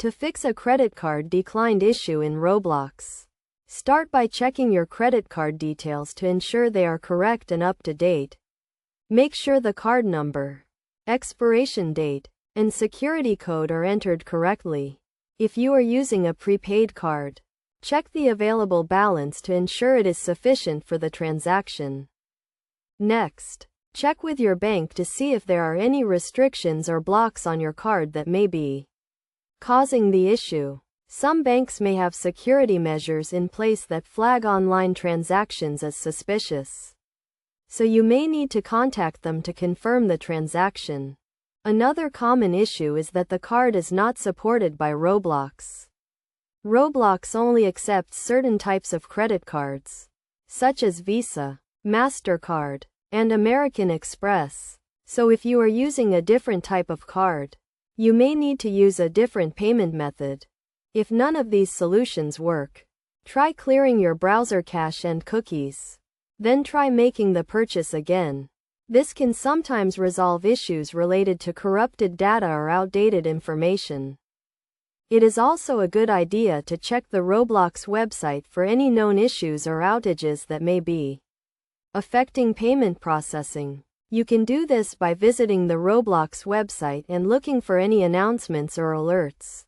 To fix a credit card declined issue in Roblox, start by checking your credit card details to ensure they are correct and up to date. Make sure the card number, expiration date, and security code are entered correctly. If you are using a prepaid card, check the available balance to ensure it is sufficient for the transaction. Next, check with your bank to see if there are any restrictions or blocks on your card that may be causing the issue. Some banks may have security measures in place that flag online transactions as suspicious, so you may need to contact them to confirm the transaction. Another common issue is that the card is not supported by Roblox. Roblox only accepts certain types of credit cards, such as Visa, MasterCard, and American Express. So if you are using a different type of card, you may need to use a different payment method. If none of these solutions work, try clearing your browser cache and cookies. Then try making the purchase again. This can sometimes resolve issues related to corrupted data or outdated information. It is also a good idea to check the Roblox website for any known issues or outages that may be affecting payment processing. You can do this by visiting the Roblox website and looking for any announcements or alerts.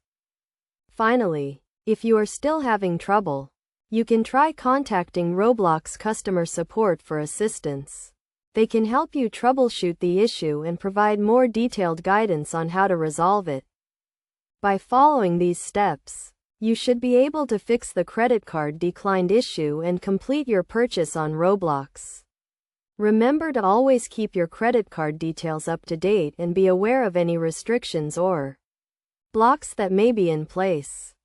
Finally, if you are still having trouble, you can try contacting Roblox customer support for assistance. They can help you troubleshoot the issue and provide more detailed guidance on how to resolve it. By following these steps, you should be able to fix the credit card declined issue and complete your purchase on Roblox. Remember to always keep your credit card details up to date and be aware of any restrictions or blocks that may be in place.